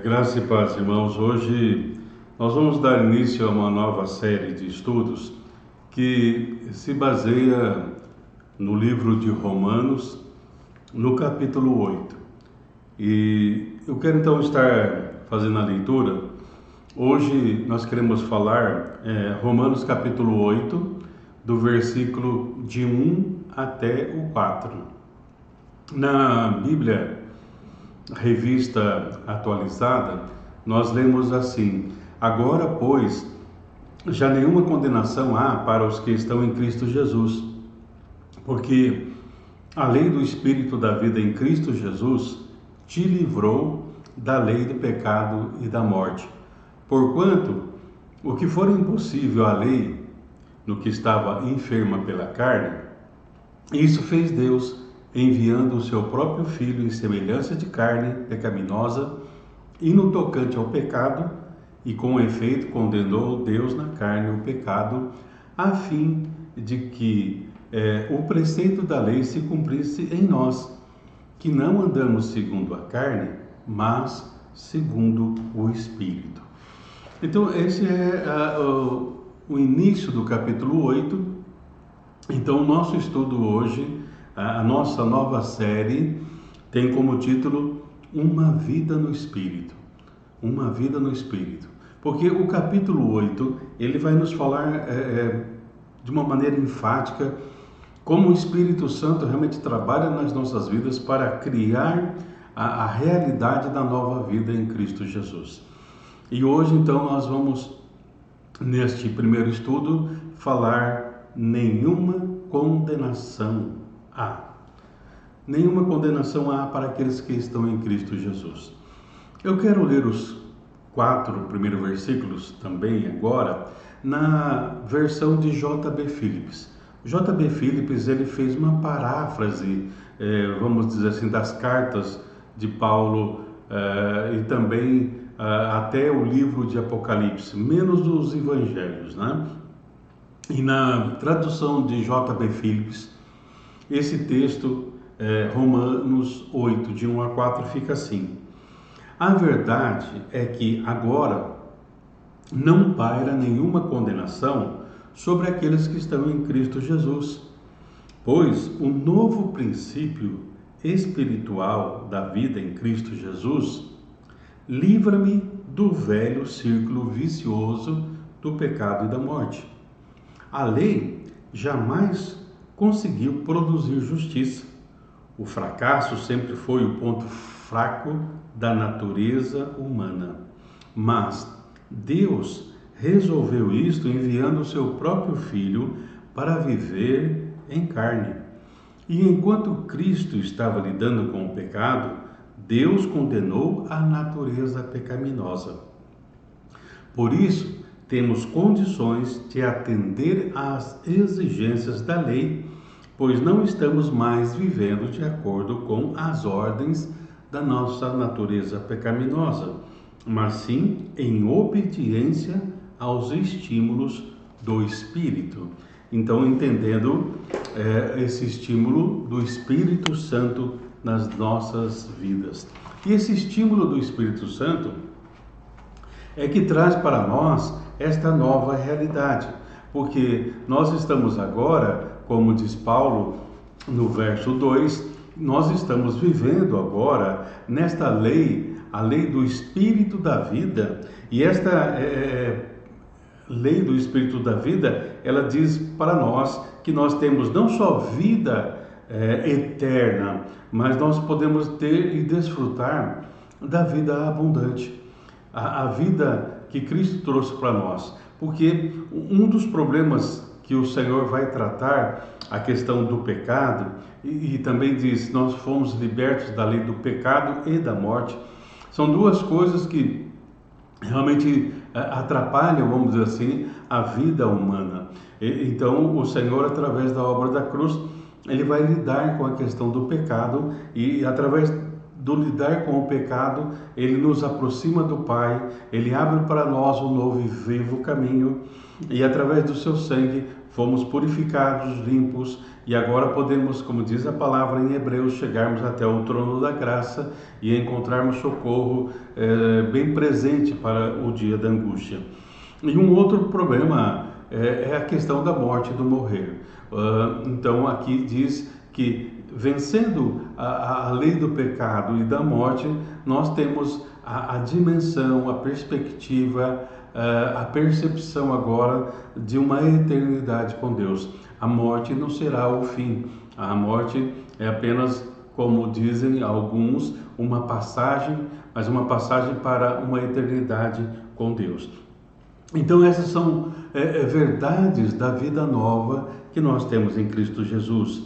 Graça e paz, irmãos. Hoje nós vamos dar início a uma nova série de estudos que se baseia no livro de Romanos, no capítulo 8. E eu quero então estar fazendo a leitura. Hoje nós queremos falar Romanos capítulo 8, do versículo de 1 até o 4. Na Bíblia Revista Atualizada, nós lemos assim: agora, pois, já nenhuma condenação há para os que estão em Cristo Jesus, porque a lei do Espírito da vida em Cristo Jesus te livrou da lei do pecado e da morte. Porquanto, o que for impossível à lei, no que estava enferma pela carne, isso fez Deus, enviando o seu próprio Filho em semelhança de carne pecaminosa, e no tocante ao pecado, e com efeito condenou Deus na carne o pecado, a fim de que o preceito da lei se cumprisse em nós, que não andamos segundo a carne, mas segundo o Espírito. Então, esse é o início do capítulo 8. Então, o nosso estudo hoje, a nossa nova série, tem como título Uma Vida no Espírito. Uma Vida no Espírito. Porque o capítulo 8, ele vai nos falar de uma maneira enfática como o Espírito Santo realmente trabalha nas nossas vidas para criar a realidade da nova vida em Cristo Jesus. E hoje, então, nós vamos, neste primeiro estudo, falar nenhuma condenação há. Nenhuma condenação há para aqueles que estão em Cristo Jesus. Eu quero ler os 4 primeiros versículos também agora, na versão de J.B. Phillips. J.B. Phillips, ele fez uma paráfrase, vamos dizer assim, das cartas de Paulo e também até o livro de Apocalipse, menos os evangelhos, né? E na tradução de J.B. Phillips, esse texto, Romanos 8, de 1 a 4, fica assim: a verdade é que agora não paira nenhuma condenação sobre aqueles que estão em Cristo Jesus, pois o novo princípio espiritual da vida em Cristo Jesus livra-me do velho círculo vicioso do pecado e da morte. A lei jamais conseguiu produzir justiça. O fracasso sempre foi o ponto fraco da natureza humana. Mas Deus resolveu isto enviando o seu próprio Filho para viver em carne. E enquanto Cristo estava lidando com o pecado, Deus condenou a natureza pecaminosa. Por isso, temos condições de atender às exigências da lei, pois não estamos mais vivendo de acordo com as ordens da nossa natureza pecaminosa, mas sim em obediência aos estímulos do Espírito. Então, entendendo esse estímulo do Espírito Santo nas nossas vidas. E esse estímulo do Espírito Santo é que traz para nós esta nova realidade, porque nós estamos agora, como diz Paulo no verso 2, nós estamos vivendo agora nesta lei, a lei do Espírito da vida, e esta lei do Espírito da vida, ela diz para nós que nós temos não só vida eterna, mas nós podemos ter e desfrutar da vida abundante, a vida que Cristo trouxe para nós, porque um dos problemas que o Senhor vai tratar, a questão do pecado, e também diz, nós fomos libertos da lei do pecado e da morte, são duas coisas que realmente atrapalham, vamos dizer assim, a vida humana. Então, o Senhor, através da obra da cruz, ele vai lidar com a questão do pecado e, através do lidar com o pecado, ele nos aproxima do Pai, ele abre para nós um novo e vivo caminho e, através do seu sangue, fomos purificados, limpos, e agora podemos, como diz a palavra em Hebreus, chegarmos até o trono da graça e encontrarmos socorro bem presente para o dia da angústia. E um outro problema é a questão da morte e do morrer. Então aqui diz que vencendo a lei do pecado e da morte, nós temos a dimensão, a perspectiva, a percepção agora de uma eternidade com Deus. A morte não será o fim. A morte é apenas, como dizem alguns, uma passagem, mas uma passagem para uma eternidade com Deus. Então essas são verdades da vida nova que nós temos em Cristo Jesus.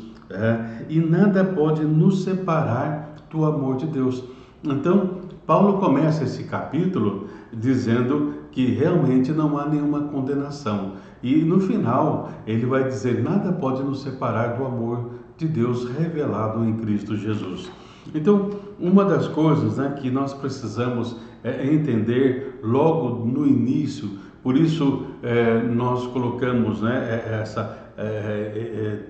E nada pode nos separar do amor de Deus. Então, Paulo começa esse capítulo dizendo que realmente não há nenhuma condenação. E no final, ele vai dizer: nada pode nos separar do amor de Deus revelado em Cristo Jesus. Então, uma das coisas que nós precisamos entender logo no início, por isso nós colocamos essa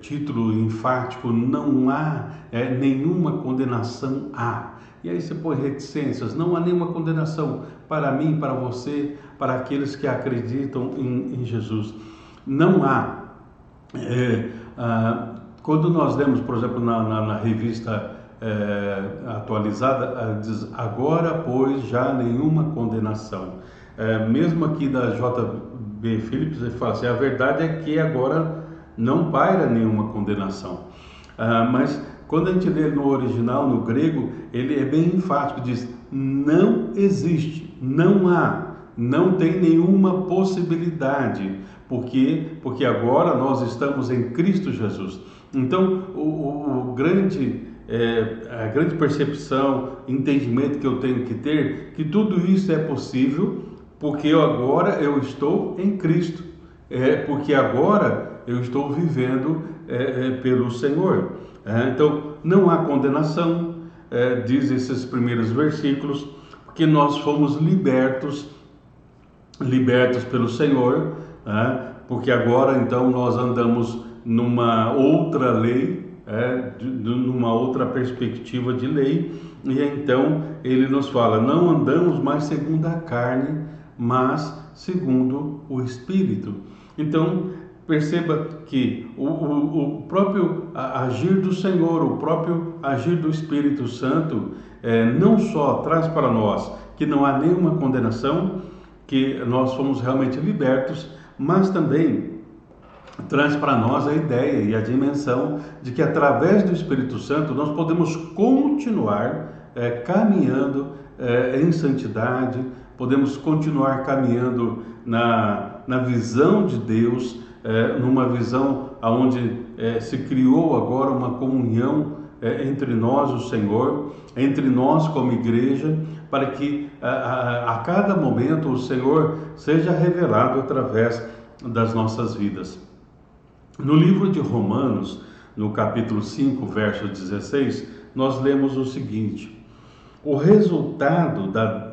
título enfático: não há nenhuma condenação E aí você põe reticências: não há nenhuma condenação para mim, para você, para aqueles que acreditam em Jesus. Não há. Quando nós lemos, por exemplo, na revista atualizada, diz: agora, pois, já nenhuma condenação. Mesmo aqui da J.B. Phillips, ele fala assim: a verdade é que agora não paira nenhuma condenação. Mas quando a gente lê no original, no grego, ele é bem enfático, diz: não existe, não há, não tem nenhuma possibilidade. Por quê? Porque agora nós estamos em Cristo Jesus. Então, a grande percepção, entendimento que eu tenho que ter, que tudo isso é possível, porque agora eu estou em Cristo. Porque agora eu estou vivendo pelo Senhor. Então, não há condenação, diz esses primeiros versículos, porque nós fomos libertos pelo Senhor, porque agora então nós andamos numa outra lei, numa outra perspectiva de lei, e então ele nos fala: não andamos mais segundo a carne, mas segundo o Espírito. Então, perceba que o próprio agir do Senhor, o próprio agir do Espírito Santo, não só traz para nós que não há nenhuma condenação, que nós fomos realmente libertos, mas também traz para nós a ideia e a dimensão de que através do Espírito Santo nós podemos continuar caminhando em santidade, podemos continuar caminhando na visão de Deus, numa visão onde se criou agora uma comunhão entre nós, o Senhor, entre nós como igreja, para que a cada momento o Senhor seja revelado através das nossas vidas. No livro de Romanos, no capítulo 5, verso 16, nós lemos o seguinte: o resultado da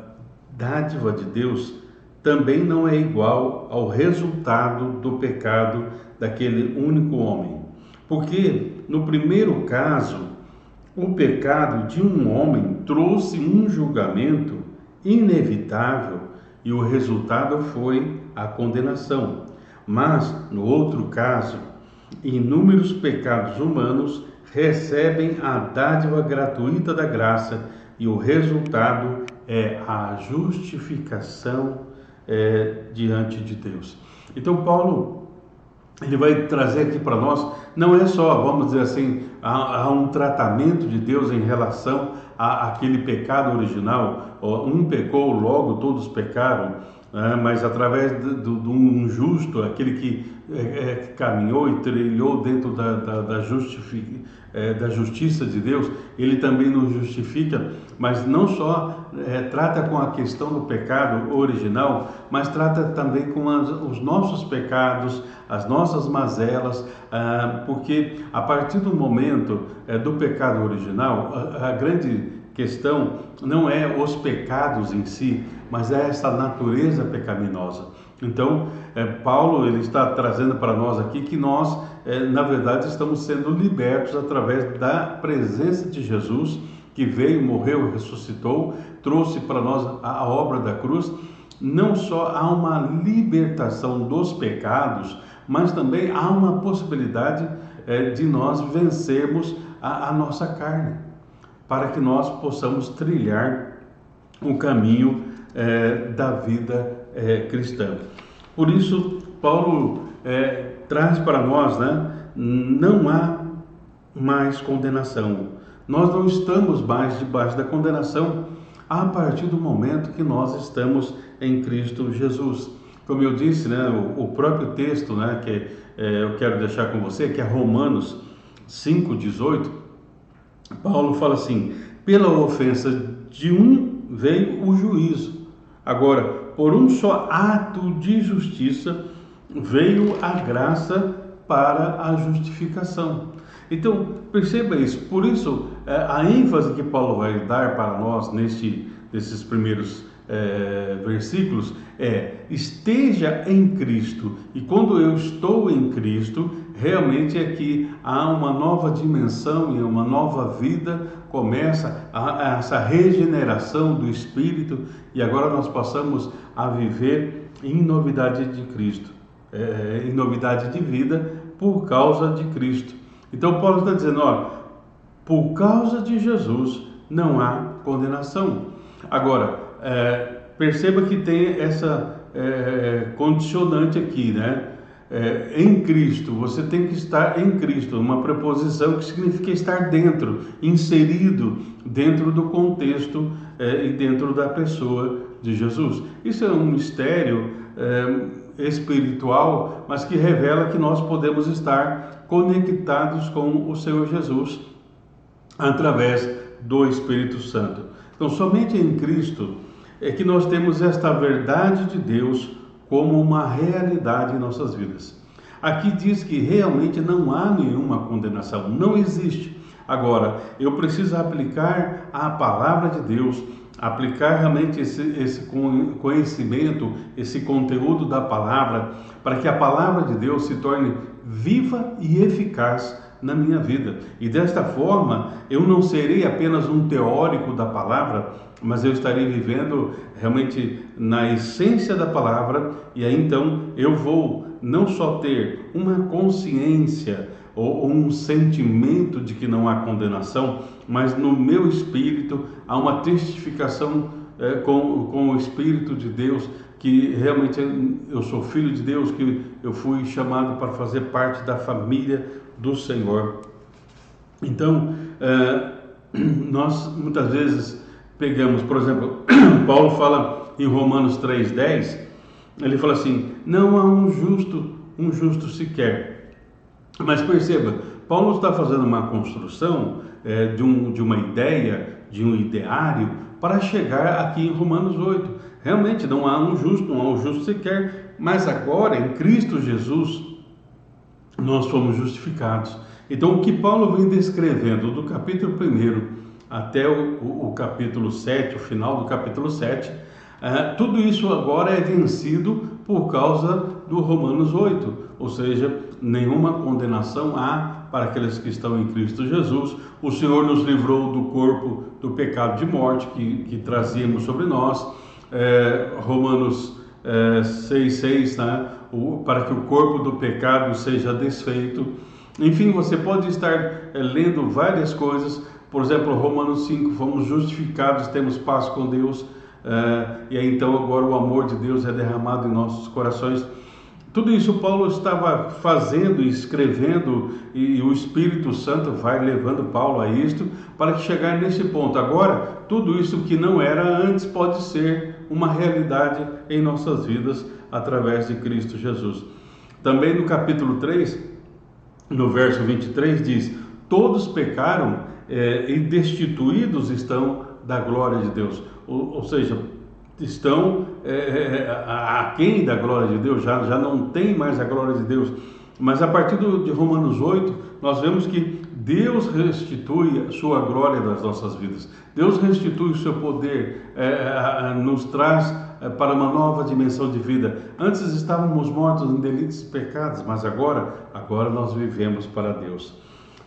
dádiva de Deus também não é igual ao resultado do pecado daquele único homem. Porque, no primeiro caso, o pecado de um homem trouxe um julgamento inevitável e o resultado foi a condenação. Mas, no outro caso, inúmeros pecados humanos recebem a dádiva gratuita da graça e o resultado é a justificação diante de Deus. Então Paulo, ele vai trazer aqui para nós, não é só, vamos dizer assim, há um tratamento de Deus em relação àquele pecado original. Um pecou, logo todos pecaram, mas através de um justo, aquele que caminhou e trilhou dentro da justiça de Deus, ele também nos justifica, mas não só trata com a questão do pecado original, mas trata também com os nossos pecados, as nossas mazelas, porque a partir do momento do pecado original, a grande questão não é os pecados em si, mas é essa natureza pecaminosa. Então, Paulo ele está trazendo para nós aqui que nós, na verdade, estamos sendo libertos através da presença de Jesus, que veio, morreu, ressuscitou, trouxe para nós a obra da cruz. Não só há uma libertação dos pecados, mas também há uma possibilidade de nós vencermos a nossa carne, para que nós possamos trilhar o caminho da vida cristã. Por isso, Paulo traz para nós, né, não há mais condenação. Nós não estamos mais debaixo da condenação a partir do momento que nós estamos em Cristo Jesus. Como eu disse, né, o próprio texto, né, que eu quero deixar com você, que é Romanos 5,18, Paulo fala assim: pela ofensa de um veio o juízo. Agora, por um só ato de justiça veio a graça para a justificação. Então, perceba isso. Por isso, a ênfase que Paulo vai dar para nós nesses primeiros versículos esteja em Cristo. E quando eu estou em Cristo, realmente é que há uma nova dimensão e uma nova vida, começa essa regeneração do Espírito, e agora nós passamos a viver em novidade de Cristo, em novidade de vida por causa de Cristo. Então Paulo está dizendo, olha, por causa de Jesus não há condenação. Agora, perceba que tem essa condicionante aqui, né? Em Cristo, você tem que estar em Cristo, uma preposição que significa estar dentro, inserido dentro do contexto e dentro da pessoa de Jesus. Isso é um mistério espiritual, mas que revela que nós podemos estar conectados com o Senhor Jesus através do Espírito Santo. Então, somente em Cristo é que nós temos esta verdade de Deus como uma realidade em nossas vidas. Aqui diz que realmente não há nenhuma condenação, não existe. Agora, eu preciso aplicar a palavra de Deus, aplicar realmente esse conhecimento, esse conteúdo da palavra, para que a palavra de Deus se torne viva e eficaz na minha vida. E desta forma, eu não serei apenas um teórico da palavra, mas eu estarei vivendo realmente na essência da palavra, e aí então eu vou não só ter uma consciência ou um sentimento de que não há condenação, mas no meu espírito há uma testificação com o Espírito de Deus, que realmente eu sou filho de Deus, que eu fui chamado para fazer parte da família do Senhor. Então, nós muitas vezes pegamos, por exemplo, Paulo fala em Romanos 3,10, ele fala assim, não há um justo sequer. Mas perceba, Paulo está fazendo uma construção de uma ideia, de um ideário, para chegar aqui em Romanos 8. Realmente não há um justo sequer, mas agora em Cristo Jesus nós fomos justificados. Então o que Paulo vem descrevendo do capítulo 1 até o capítulo 7, o final do capítulo 7, tudo isso agora é vencido por causa do Romanos 8, ou seja, nenhuma condenação há para aqueles que estão em Cristo Jesus. O Senhor nos livrou do corpo do pecado de morte que trazíamos sobre nós. Romanos 6,6, né? Para que o corpo do pecado seja desfeito. Enfim, você pode estar lendo várias coisas. Por exemplo, Romanos 5, fomos justificados, temos paz com Deus. E aí então agora o amor de Deus é derramado em nossos corações. Tudo isso Paulo estava fazendo e escrevendo, e o Espírito Santo vai levando Paulo a isto, para que chegar nesse ponto. Agora, tudo isso que não era antes pode ser uma realidade em nossas vidas através de Cristo Jesus. Também no capítulo 3, no verso 23, diz, todos pecaram e destituídos estão da glória de Deus. Ou seja, estão aquém da glória de Deus, já não tem mais a glória de Deus. Mas a partir de Romanos 8, nós vemos que Deus restitui a sua glória das nossas vidas. Deus restitui o seu poder, nos traz para uma nova dimensão de vida. Antes estávamos mortos em delitos e pecados, mas agora nós vivemos para Deus.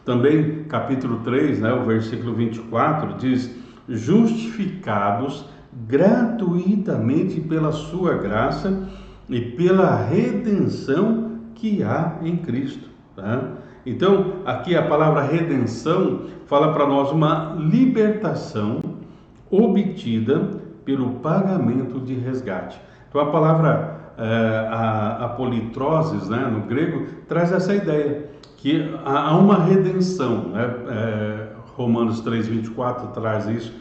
Também, capítulo 3, o versículo 24, diz: justificados gratuitamente pela sua graça e pela redenção que há em Cristo. Tá? Então, aqui a palavra redenção fala para nós uma libertação obtida pelo pagamento de resgate. Então, a palavra apolitrosis, no grego, traz essa ideia, que há uma redenção. Romanos 3,24 traz isso.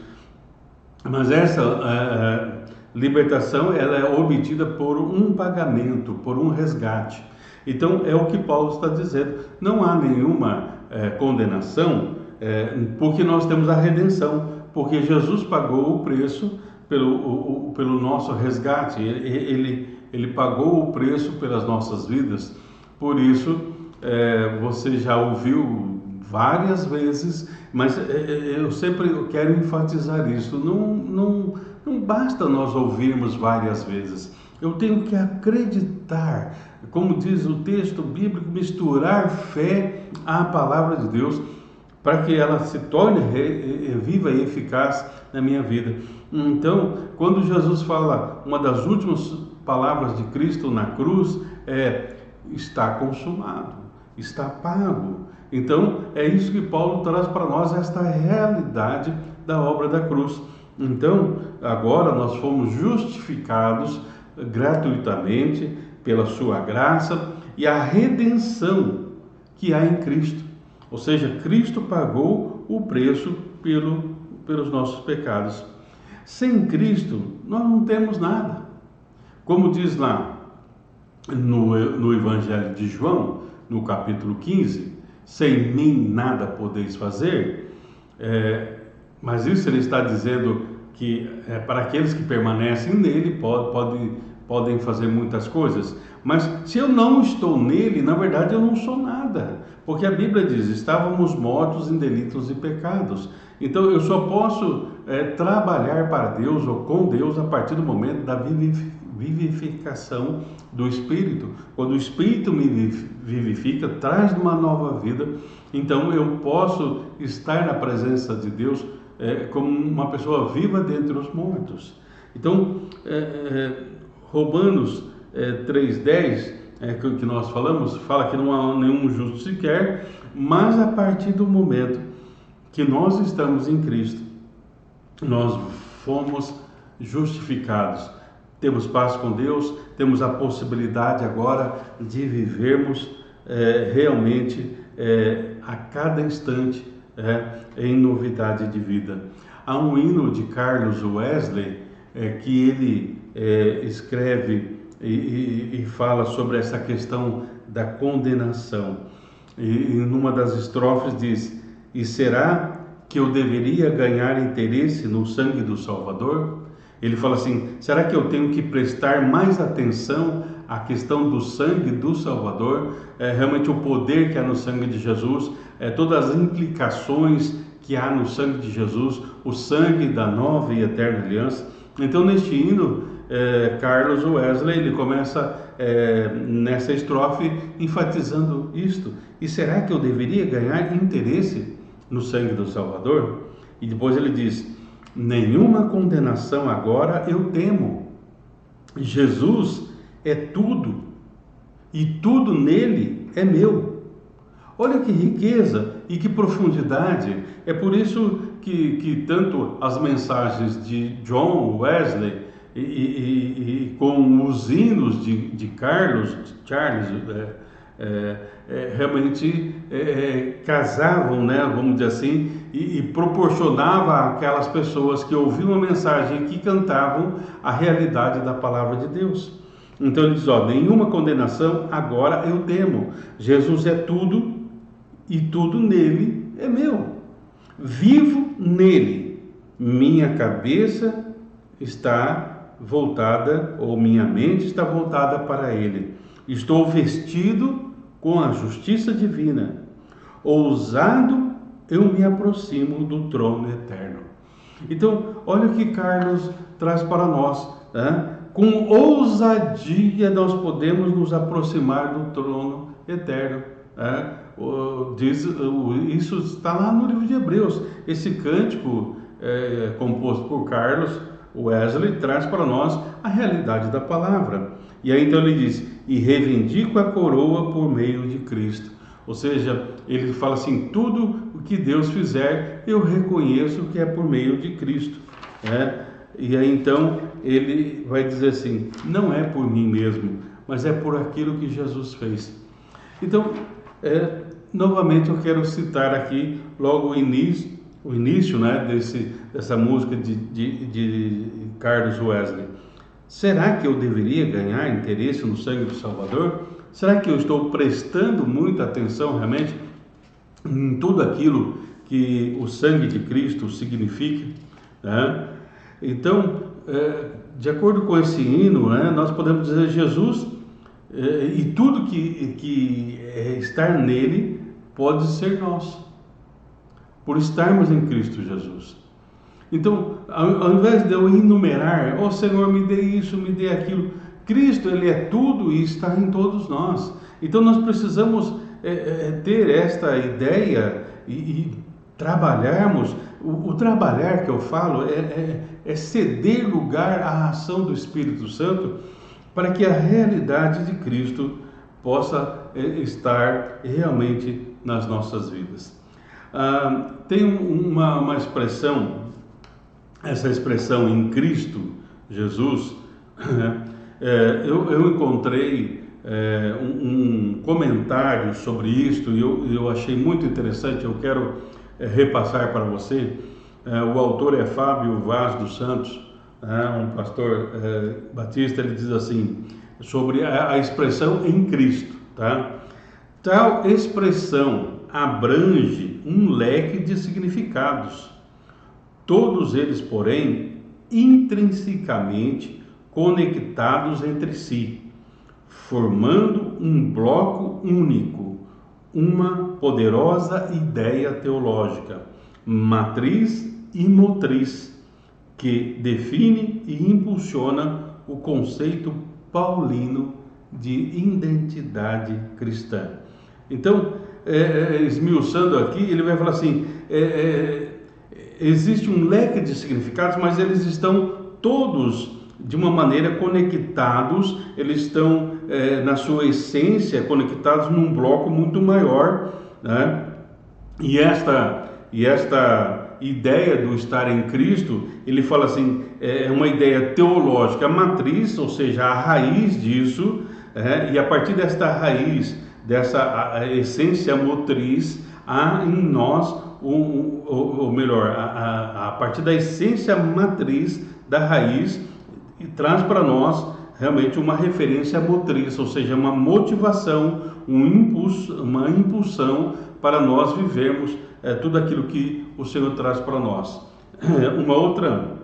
Mas essa libertação ela é obtida por um pagamento, por um resgate. Então, é o que Paulo está dizendo. Não há nenhuma condenação, porque nós temos a redenção, porque Jesus pagou o preço pelo nosso resgate. Ele pagou o preço pelas nossas vidas. Por isso, você já ouviu várias vezes, mas eu sempre quero enfatizar isso. Não basta nós ouvirmos várias vezes. Eu tenho que acreditar, como diz o texto bíblico, misturar fé à palavra de Deus, para que ela se torne viva e eficaz na minha vida. Então, quando Jesus fala, uma das últimas palavras de Cristo na cruz está consumado, está pago. Então, é isso que Paulo traz para nós, esta realidade da obra da cruz. Então, agora nós fomos justificados gratuitamente pela sua graça e a redenção que há em Cristo. Ou seja, Cristo pagou o preço pelos nossos pecados. Sem Cristo, nós não temos nada. Como diz lá no Evangelho de João, no capítulo 15, sem mim nada podeis fazer. Mas isso ele está dizendo que para aqueles que permanecem nele podem fazer muitas coisas. Mas se eu não estou nele, na verdade eu não sou nada. Porque a Bíblia diz, estávamos mortos em delitos e pecados. Então eu só posso trabalhar para Deus ou com Deus a partir do momento da vivificação do Espírito. Quando o Espírito me vivifica, traz uma nova vida, então eu posso estar na presença de Deus como uma pessoa viva dentre os mortos. Então, Romanos 3,10, que nós falamos, fala que não há nenhum justo sequer, mas a partir do momento que nós estamos em Cristo, nós fomos justificados. Temos paz com Deus, temos a possibilidade agora de vivermos realmente a cada instante em novidade de vida. Há um hino de Carlos Wesley que ele escreve e fala sobre essa questão da condenação. E numa das estrofes diz: e será que eu deveria ganhar interesse no sangue do Salvador? Ele fala assim: será que eu tenho que prestar mais atenção à questão do sangue do Salvador? Realmente o poder que há no sangue de Jesus, todas as implicações que há no sangue de Jesus, o sangue da nova e eterna aliança. Então, neste hino, Carlos Wesley, ele começa nessa estrofe enfatizando isto. E será que eu deveria ganhar interesse no sangue do Salvador? E depois ele diz: nenhuma condenação agora eu temo. Jesus é tudo e tudo nele é meu. Olha que riqueza e que profundidade. É por isso que tanto as mensagens de John Wesley e com os hinos de Charles realmente casavam, vamos dizer assim, e proporcionava àquelas pessoas que ouviam a mensagem e que cantavam a realidade da palavra de Deus. Então ele diz: nenhuma condenação agora eu temo. Jesus é tudo e tudo nele é meu. Vivo nele. Minha cabeça está voltada, ou minha mente está voltada para ele. Estou vestido com a justiça divina. Ousado eu me aproximo do trono eterno. Então, olha o que Carlos traz para nós, né? Com ousadia nós podemos nos aproximar do trono eterno, né? Isso está lá no livro de Hebreus. Esse cântico composto por Carlos Wesley traz para nós a realidade da palavra. E aí então ele diz: e reivindico a coroa por meio de Cristo. Ou seja, ele fala assim: tudo o que Deus fizer, eu reconheço que é por meio de Cristo, né? E aí então ele vai dizer assim: não é por mim mesmo, mas é por aquilo que Jesus fez. Então, novamente eu quero citar aqui logo o início, né, dessa música de Carlos Wesley. Será que eu deveria ganhar interesse no sangue do Salvador? Será que eu estou prestando muita atenção realmente em tudo aquilo que o sangue de Cristo significa, né? Então, de acordo com esse hino, né, nós podemos dizer: Jesus e tudo que estar nele pode ser nosso, por estarmos em Cristo Jesus. Então, ao invés de eu enumerar: ó Senhor, me dê isso, me dê aquilo, Cristo, Ele é tudo e está em todos nós. Então nós precisamos ter esta ideia e trabalharmos. O trabalhar que eu falo é ceder lugar à ação do Espírito Santo para que a realidade de Cristo possa estar realmente nas nossas vidas. Tem uma expressão, essa expressão em Cristo Jesus, eu encontrei um comentário sobre isto e eu achei muito interessante, eu quero repassar para você. O autor é Fábio Vaz dos Santos, um pastor batista. Ele diz assim, sobre a expressão em Cristo, tá? Tal expressão abrange um leque de significados, todos eles, porém, intrinsecamente conectados entre si, formando um bloco único, uma poderosa ideia teológica, matriz e motriz, que define e impulsiona o conceito paulino de identidade cristã. Então, esmiuçando aqui, ele vai falar assim: existe um leque de significados, mas eles estão todos de uma maneira conectados, eles estão na sua essência conectados num bloco muito maior, né? E esta ideia do estar em Cristo, ele fala assim, é uma ideia teológica, a matriz, ou seja, a raiz disso, e a partir desta raiz, dessa essência motriz, há em nós, ou melhor, a partir da essência matriz da raiz, e traz para nós realmente uma referência motriz, ou seja, uma motivação, um impulso, uma impulsão para nós vivermos tudo aquilo que o Senhor traz para nós. Uma outra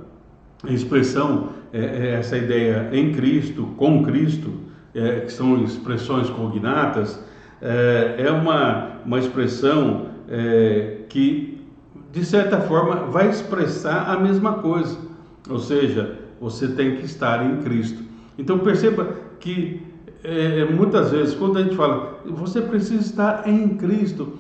expressão é essa ideia em Cristo, com Cristo, que são expressões cognatas. É uma expressão que, de certa forma, vai expressar a mesma coisa, ou seja, você tem que estar em Cristo. Então perceba que muitas vezes quando a gente fala, você precisa estar em Cristo,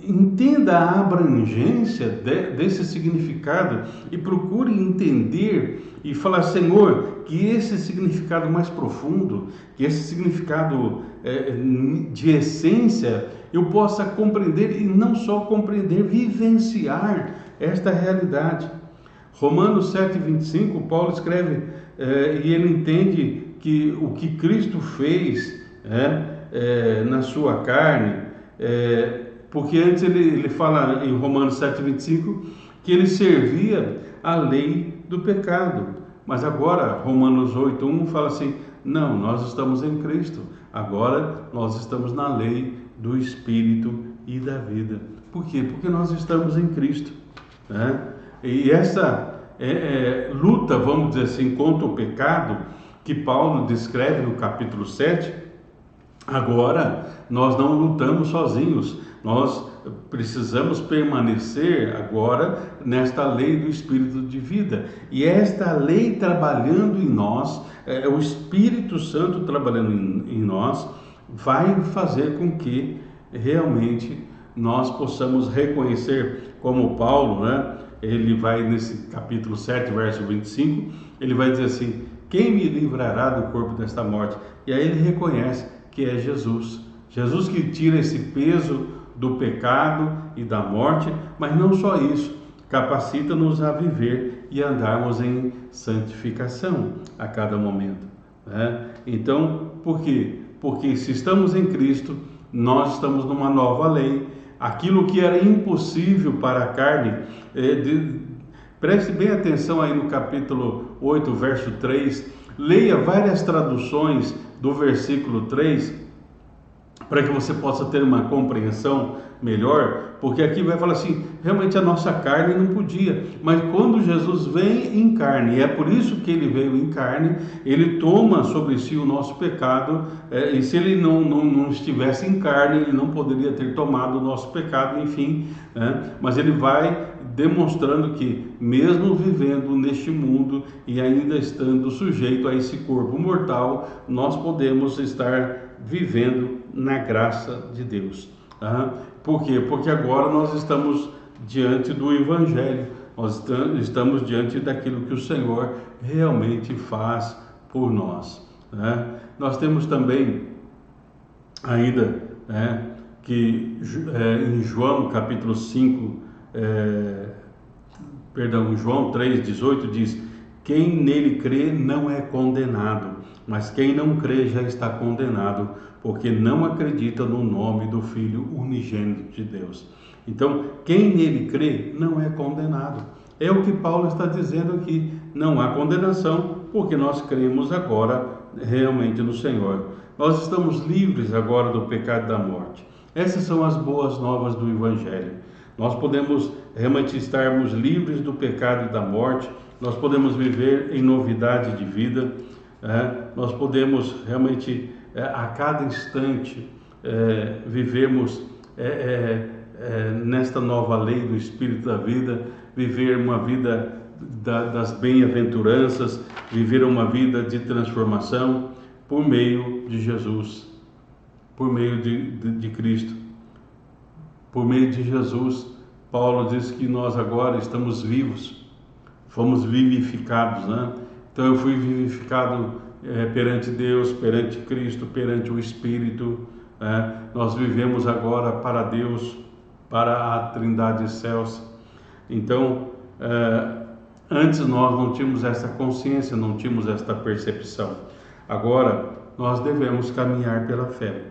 entenda a abrangência desse significado e procure entender e falar: Senhor, que esse significado mais profundo, que esse significado de essência, eu possa compreender, e não só compreender, vivenciar esta realidade. Romanos 7,25, Paulo escreve e ele entende que o que Cristo fez na sua carne, porque antes ele fala em Romanos 7,25 que ele servia a lei do pecado, mas agora Romanos 8,1 fala assim: não, nós estamos em Cristo, agora nós estamos na lei do Espírito e da vida. Por quê? Porque nós estamos em Cristo, né? E essa luta, vamos dizer assim, contra o pecado, que Paulo descreve no capítulo 7, agora nós não lutamos sozinhos, nós precisamos permanecer agora nesta lei do Espírito de vida. E esta lei trabalhando em nós, o Espírito Santo trabalhando em nós, vai fazer com que realmente nós possamos reconhecer, como Paulo, né? Ele vai nesse capítulo 7, verso 25, ele vai dizer assim: quem me livrará do corpo desta morte? E aí ele reconhece que é Jesus. Jesus que tira esse peso do pecado e da morte, mas não só isso, capacita-nos a viver e andarmos em santificação a cada momento, né? Então, por quê? Porque se estamos em Cristo, nós estamos numa nova lei. Aquilo que era impossível para a carne, preste bem atenção aí no capítulo 8, verso 3, leia várias traduções do versículo 3, para que você possa ter uma compreensão melhor, porque aqui vai falar assim, realmente a nossa carne não podia, mas quando Jesus vem em carne, e é por isso que ele veio em carne, ele toma sobre si o nosso pecado, e se ele não estivesse em carne, ele não poderia ter tomado o nosso pecado, enfim, né? Mas ele vai demonstrando que mesmo vivendo neste mundo e ainda estando sujeito a esse corpo mortal, nós podemos estar vivendo na graça de Deus. Tá? Por quê? Porque agora nós estamos diante do Evangelho, nós estamos diante daquilo que o Senhor realmente faz por nós. Né? Nós temos também ainda, né, que em João capítulo 5, João 3,18 diz: quem nele crê não é condenado, mas quem não crê já está condenado, porque não acredita no nome do Filho unigênito de Deus. Então, quem nele crê não é condenado. É o que Paulo está dizendo aqui. Não há condenação, porque nós cremos agora realmente no Senhor. Nós estamos livres agora do pecado e da morte. Essas são as boas novas do Evangelho. Nós podemos realmente estarmos livres do pecado e da morte, nós podemos viver em novidade de vida, nós podemos realmente a cada instante vivermos nesta nova lei do Espírito da vida, viver uma vida das bem-aventuranças, viver uma vida de transformação por meio de Jesus, por meio de Cristo. Por meio de Jesus, Paulo diz que nós agora estamos vivos, fomos vivificados, né? Então eu fui vivificado perante Deus, perante Cristo, perante o Espírito. Nós vivemos agora para Deus, para a Trindade excelsa. Então, antes nós não tínhamos essa consciência, não tínhamos esta percepção. Agora nós devemos caminhar pela fé.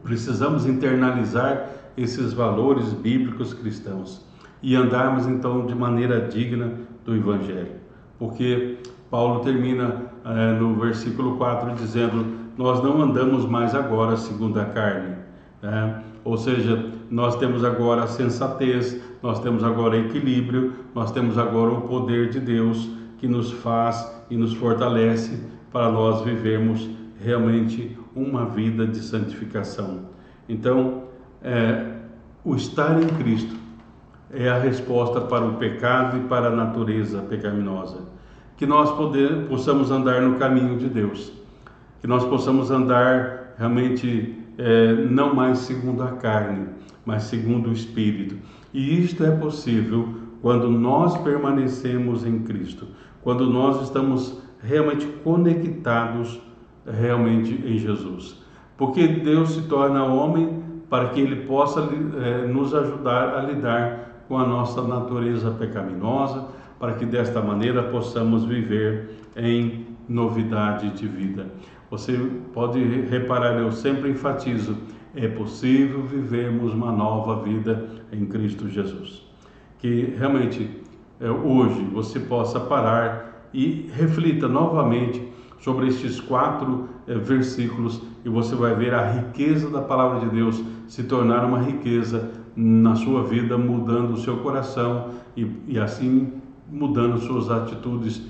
Precisamos internalizar esses valores bíblicos cristãos e andarmos então de maneira digna do Evangelho, porque Paulo termina no versículo 4 dizendo: nós não andamos mais agora segundo a carne, ou seja, nós temos agora a sensatez, nós temos agora equilíbrio, nós temos agora o poder de Deus que nos faz e nos fortalece para nós vivermos realmente uma vida de santificação. Então, o estar em Cristo é a resposta para o pecado e para a natureza pecaminosa. Que nós possamos andar no caminho de Deus, que nós possamos andar realmente não mais segundo a carne, mas segundo o Espírito. E isto é possível quando nós permanecemos em Cristo, quando nós estamos realmente conectados realmente em Jesus. Porque Deus se torna homem para que Ele possa nos ajudar a lidar com a nossa natureza pecaminosa, para que desta maneira possamos viver em novidade de vida. Você pode reparar, eu sempre enfatizo, é possível vivermos uma nova vida em Cristo Jesus. Que realmente hoje você possa parar e reflita novamente sobre estes 4 versículos e você vai ver a riqueza da palavra de Deus se tornar uma riqueza na sua vida, mudando o seu coração e assim mudando suas atitudes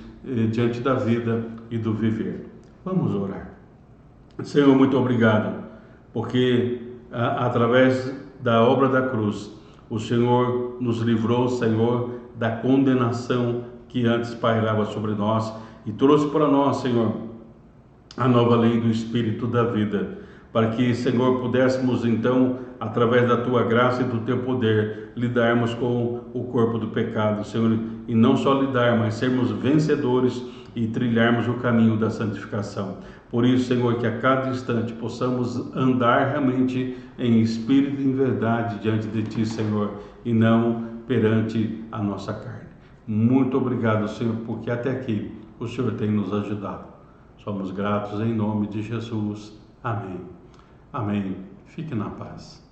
diante da vida e do viver. Vamos orar. Senhor, muito obrigado, porque através da obra da cruz, o Senhor nos livrou, Senhor, da condenação que antes pairava sobre nós e trouxe para nós, Senhor, a nova lei do Espírito da vida, para que, Senhor, pudéssemos então, através da Tua graça e do Teu poder, lidarmos com o corpo do pecado, Senhor, e não só lidar, mas sermos vencedores e trilharmos o caminho da santificação. Por isso, Senhor, que a cada instante possamos andar realmente em espírito e em verdade diante de Ti, Senhor, e não perante a nossa carne. Muito obrigado, Senhor, porque até aqui o Senhor tem nos ajudado. Somos gratos em nome de Jesus. Amém. Amém. Fique na paz.